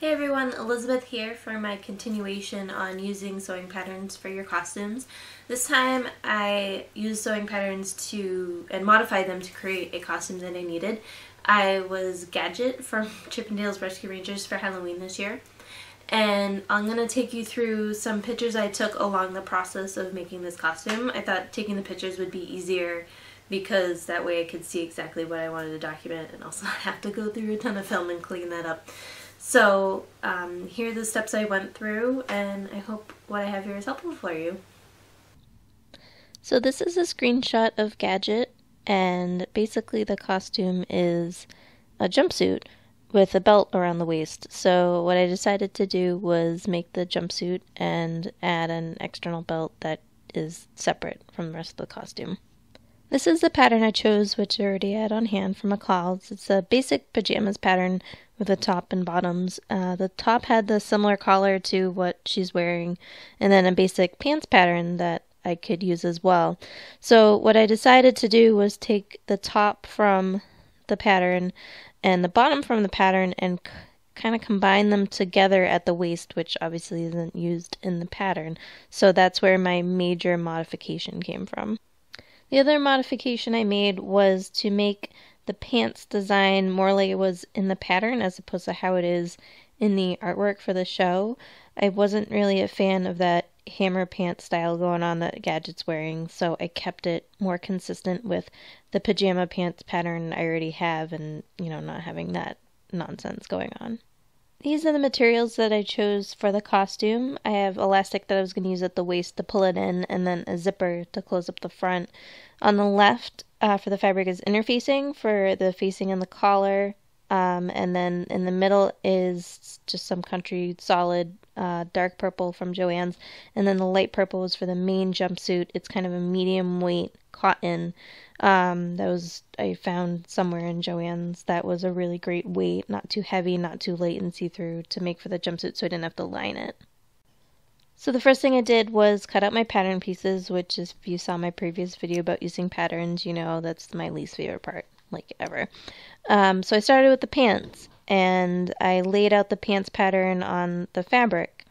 Hey everyone, Elizabeth here for my continuation on using sewing patterns for your costumes. This time I used sewing patterns and modified them to create a costume that I needed. I was Gadget from Chippendale's Rescue Rangers for Halloween this year. And I'm going to take you through some pictures I took along the process of making this costume. I thought taking the pictures would be easier because that way I could see exactly what I wanted to document and also not have to go through a ton of film and clean that up. So here are the steps I went through, and I hope what I have here is helpful for you. So this is a screenshot of Gadget, and basically the costume is a jumpsuit with a belt around the waist. So what I decided to do was make the jumpsuit and add an external belt that is separate from the rest of the costume. This is the pattern I chose, which I already had on hand from McCall's. It's a basic pajamas pattern with a top and bottoms. The top had the similar collar to what she's wearing, and then a basic pants pattern that I could use as well. So what I decided to do was take the top from the pattern and the bottom from the pattern and kind of combine them together at the waist, which obviously isn't used in the pattern. So that's where my major modification came from. The other modification I made was to make the pants design more like it was in the pattern as opposed to how it is in the artwork for the show. I wasn't really a fan of that hammer pants style going on that Gadget's wearing, so I kept it more consistent with the pajama pants pattern I already have and, not having that nonsense going on. These are the materials that I chose for the costume. I have elastic that I was going to use at the waist to pull it in, and then a zipper to close up the front. On the left for the fabric is interfacing for the facing and the collar, and then in the middle is just some country solid dark purple from Joann's, and then the light purple is for the main jumpsuit. It's kind of a medium weight cotton I found somewhere in Joann's that was a really great weight, not too heavy, not too light and see-through, to make for the jumpsuit so I didn't have to line it. So the first thing I did was cut out my pattern pieces, which is, if you saw my previous video about using patterns, that's my least favorite part, like ever. So I started with the pants, and I laid out the pants pattern on the fabric.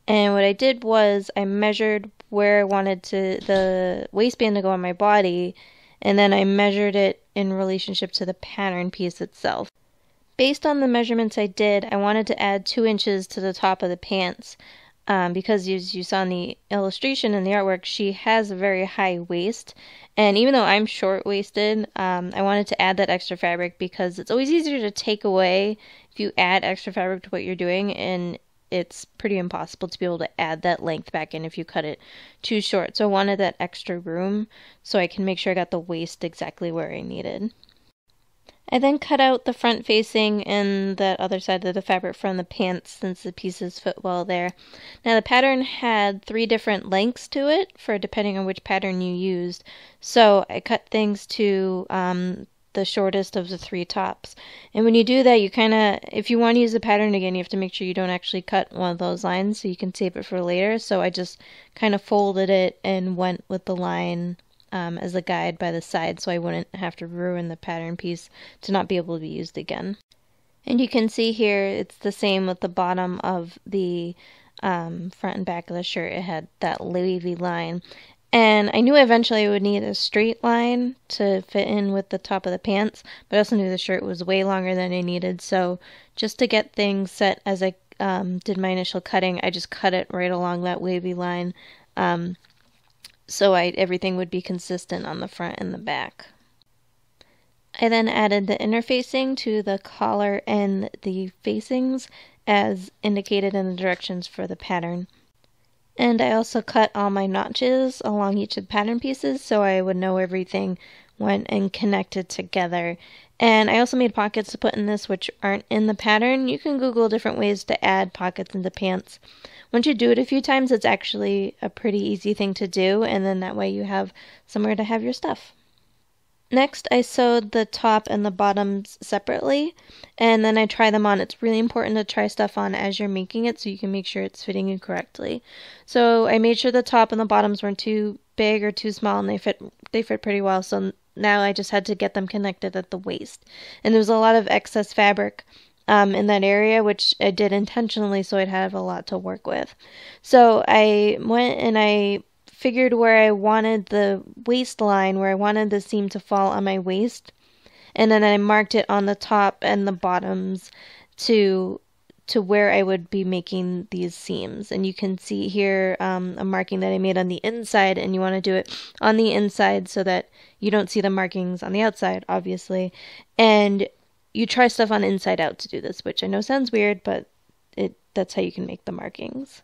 And what I did was I measured where I wanted the waistband to go on my body, and then I measured it in relationship to the pattern piece itself. Based on the measurements I did, I wanted to add 2 inches to the top of the pants. Because as you saw in the illustration in the artwork, she has a very high waist, and even though I'm short-waisted, I wanted to add that extra fabric because it's always easier to take away if you add extra fabric to what you're doing, and it's pretty impossible to be able to add that length back in if you cut it too short. So I wanted that extra room so I can make sure I got the waist exactly where I needed. I then cut out the front facing and that other side of the fabric from the pants since the pieces fit well there. Now the pattern had 3 different lengths to it for depending on which pattern you used. So I cut things to the shortest of the 3 tops. And when you do that, if you want to use the pattern again, you have to make sure you don't actually cut one of those lines so you can save it for later. So I just kind of folded it and went with the line as a guide by the side so I wouldn't have to ruin the pattern piece to not be able to be used again. And you can see here it's the same with the bottom of the front and back of the shirt. It had that wavy line. And I knew eventually I would need a straight line to fit in with the top of the pants, but I also knew the shirt was way longer than I needed. So just to get things set as I did my initial cutting, I just cut it right along that wavy line. So everything would be consistent on the front and the back. I then added the interfacing to the collar and the facings as indicated in the directions for the pattern. And I also cut all my notches along each of the pattern pieces so I would know everything went and connected together. And I also made pockets to put in this which aren't in the pattern. You can Google different ways to add pockets into pants. Once you do it a few times, it's actually a pretty easy thing to do, and then that way you have somewhere to have your stuff. Next, I sewed the top and the bottoms separately, and then I try them on. It's really important to try stuff on as you're making it so you can make sure it's fitting you correctly. So I made sure the top and the bottoms weren't too big or too small, and they fit pretty well. So now I just had to get them connected at the waist. And there was a lot of excess fabric in that area, which I did intentionally so I'd have a lot to work with. So I went and I figured where I wanted the waistline, where I wanted the seam to fall on my waist, and then I marked it on the top and the bottoms to where I would be making these seams. And you can see here a marking that I made on the inside, and you want to do it on the inside so that you don't see the markings on the outside, obviously. And you try stuff on inside out to do this, which I know sounds weird, but that's how you can make the markings.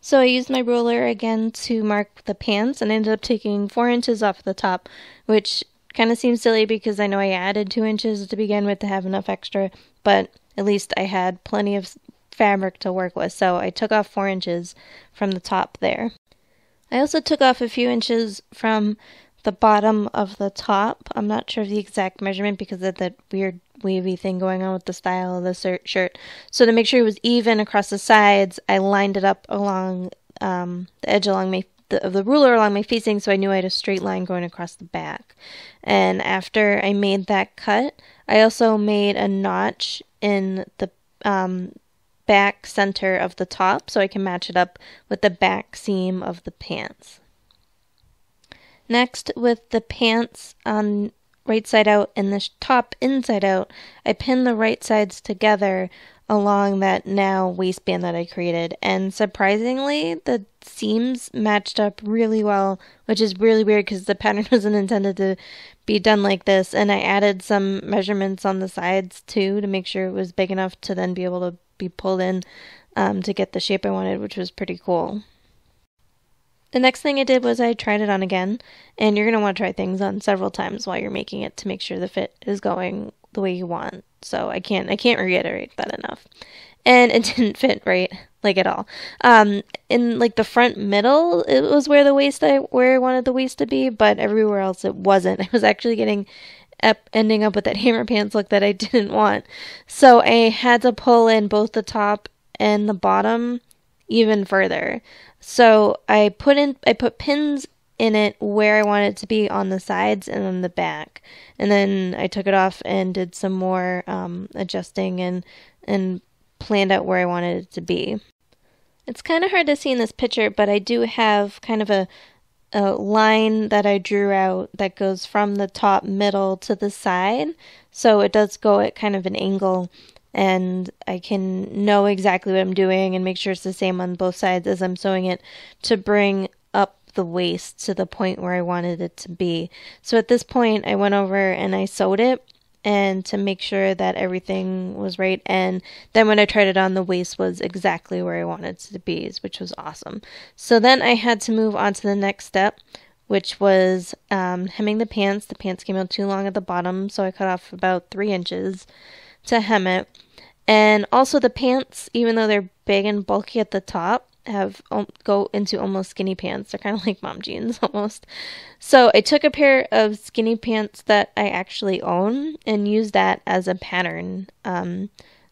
So I used my ruler again to mark the pants, and I ended up taking 4 inches off the top, which kind of seems silly because I know I added 2 inches to begin with to have enough extra, but at least I had plenty of fabric to work with, so I took off 4 inches from the top there. I also took off a few inches from the bottom of the top. I'm not sure of the exact measurement because of that weird wavy thing going on with the style of the shirt. So to make sure it was even across the sides, I lined it up along the edge along the ruler along my facing, so I knew I had a straight line going across the back. And after I made that cut, I also made a notch in the back center of the top so I can match it up with the back seam of the pants. Next, with the pants on right side out and the top inside out, I pinned the right sides together along that now waistband that I created, and surprisingly the seams matched up really well, which is really weird because the pattern wasn't intended to be done like this. And I added some measurements on the sides too to make sure it was big enough to then be able to be pulled in to get the shape I wanted, which was pretty cool. The next thing I did was I tried it on again, and you're going to want to try things on several times while you're making it to make sure the fit is going the way you want. So I can't reiterate that enough. And it didn't fit right, like at all. In like the front middle, it was where where I wanted the waist to be, but everywhere else it wasn't. I was actually ending up with that hammer pants look that I didn't want. So I had to pull in both the top and the bottom even further. So I put pins in it where I wanted it to be on the sides and on the back. And then I took it off and did some more adjusting and planned out where I wanted it to be. It's kind of hard to see in this picture, but I do have kind of a line that I drew out that goes from the top middle to the side. So it does go at kind of an angle, and I can know exactly what I'm doing and make sure it's the same on both sides as I'm sewing it to bring up the waist to the point where I wanted it to be. So at this point I went over and I sewed it and to make sure that everything was right, and then when I tried it on, the waist was exactly where I wanted it to be, which was awesome. So then I had to move on to the next step, which was hemming the pants. The pants came out too long at the bottom, so I cut off about 3 inches to hem it. And also the pants, even though they're big and bulky at the top, go into almost skinny pants. They're kind of like mom jeans almost. So I took a pair of skinny pants that I actually own and used that as a pattern. I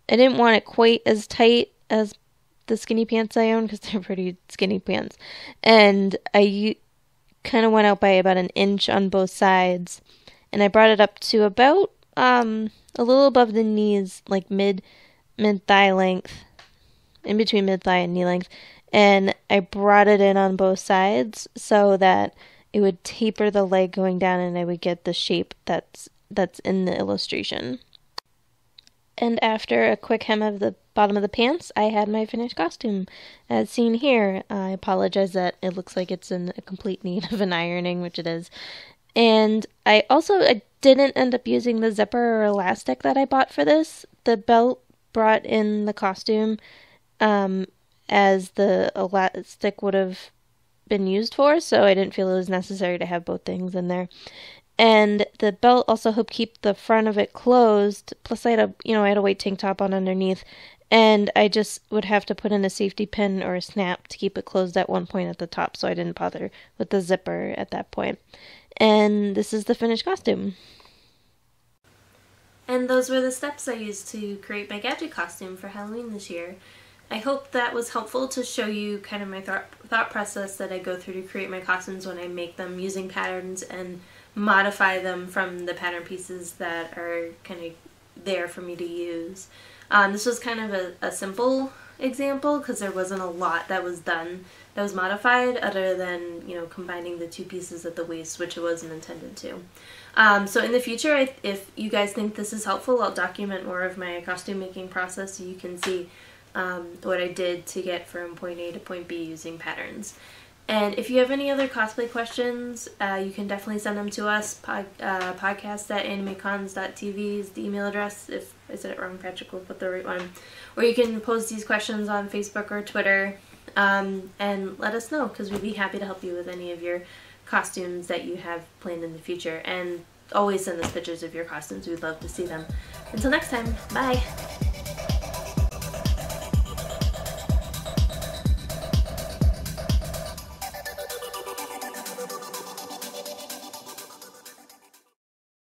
didn't want it quite as tight as the skinny pants I own because they're pretty skinny pants. And I kind of went out by about 1 inch on both sides. And I brought it up to about a little above the knees, like mid thigh length, in between mid thigh and knee length, and I brought it in on both sides so that it would taper the leg going down and I would get the shape that's in the illustration. And after a quick hem of the bottom of the pants, I had my finished costume as seen here. I apologize that it looks like it's in a complete need of an ironing, which it is. And I didn't end up using the zipper or elastic that I bought for this. The belt brought in the costume as the elastic would have been used for, so I didn't feel it was necessary to have both things in there. And the belt also helped keep the front of it closed, plus I had a white tank top on underneath, and I just would have to put in a safety pin or a snap to keep it closed at one point at the top, so I didn't bother with the zipper at that point. And this is the finished costume. And those were the steps I used to create my gadget costume for Halloween this year. I hope that was helpful to show you kind of my thought process that I go through to create my costumes when I make them using patterns and modify them from the pattern pieces that are kind of there for me to use. This was kind of a simple example because there wasn't a lot that was done that was modified other than, you know, combining the two pieces at the waist, which it wasn't intended to. So in the future, if you guys think this is helpful, I'll document more of my costume making process so you can see what I did to get from point A to point B using patterns. And if you have any other cosplay questions, you can definitely send them to us. Podcast@animecons.tv is the email address. If I said it wrong, Patrick will put the right one. Or you can post these questions on Facebook or Twitter, and let us know, because we'd be happy to help you with any of your costumes that you have planned in the future. And always send us pictures of your costumes. We'd love to see them. Until next time, bye!